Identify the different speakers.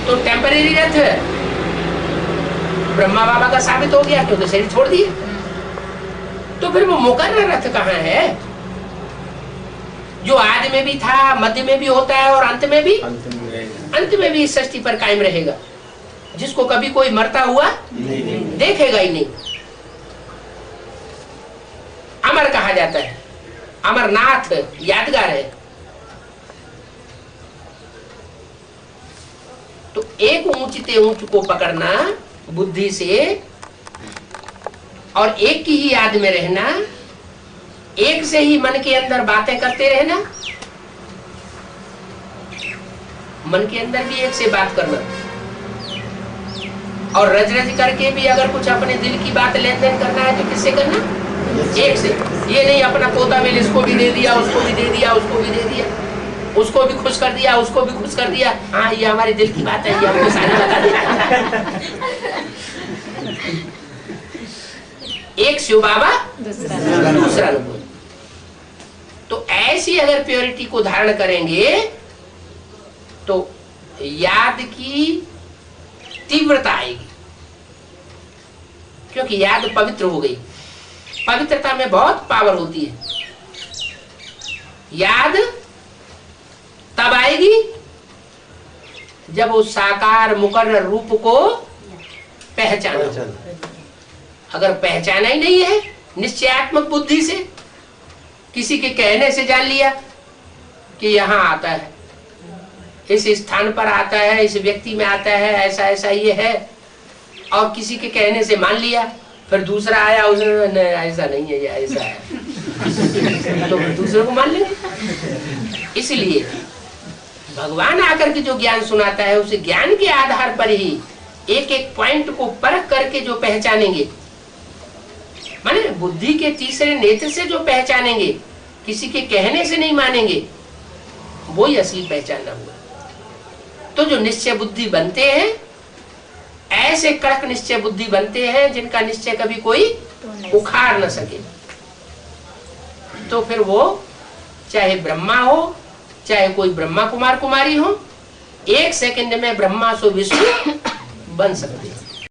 Speaker 1: तो temporary death है, ब्रह्मा बाबा का साबित हो गया क्योंकि शरीर छोड़ दिए। तो फिर वो मुकर्रर रथ कहाँ है जो आदि में भी था, मध्य में भी होता है और अंत में भी इस सृष्टि पर कायम रहेगा, जिसको कभी कोई मरता हुआ देखेगा ही नहीं। अमर कहा जाता है, अमरनाथ यादगार है। तो एक ऊंचते ऊंच को पकड़ना बुद्धि से और एक की ही याद में रहना, एक से ही मन के अंदर बातें करते रहना, मन के अंदर भी एक से बात करना, और रज रज करके भी अगर कुछ अपने दिल की बात लेन देन करना है तो किससे करना? एक से। ये नहीं अपना पोता मिल इसको भी दे दिया, उसको भी दे दिया, उसको भी दे दिया, उसको भी खुश कर दिया, उसको भी खुश कर दिया। हाँ ये हमारे दिल की बात है, ये हमको सारी बता दिया। एक शिव बाबा दूसरा अनुभव। तो ऐसी अगर प्योरिटी को धारण करेंगे तो याद की तीव्रता आएगी, क्योंकि याद पवित्र हो गई। पवित्रता में बहुत पावर होती है। याद तब आएगी जब उस साकार मुकर्रर रूप को पहचाना। अगर पहचाना ही नहीं है निश्चयात्मक बुद्धि से, किसी के कहने से जान लिया कि यहाँ आता है, इस स्थान पर आता है, इस व्यक्ति में आता है, ऐसा ऐसा ये है, और किसी के कहने से मान लिया, फिर दूसरा आया उसने ऐसा नहीं है, ये ऐसा है, तो फिर दूसरे को मान लेंगे। इसलिए भगवान आकर के जो ज्ञान सुनाता है उस ज्ञान के आधार पर ही एक एक पॉइंट को परख करके जो पहचानेंगे, माने बुद्धि के तीसरे नेत्र से जो पहचानेंगे, किसी के कहने से नहीं मानेंगे, वो ही असली पहचानना हुआ। तो जो निश्चय बुद्धि बनते हैं, ऐसे कड़क निश्चय बुद्धि बनते हैं जिनका निश्चय कभी कोई उखाड़ न सके। तो फिर वो चाहे ब्रह्मा हो, चाहे कोई ब्रह्मा कुमार कुमारी हो, एक सेकंड में ब्रह्मा सो विष्णु बन सकते हैं।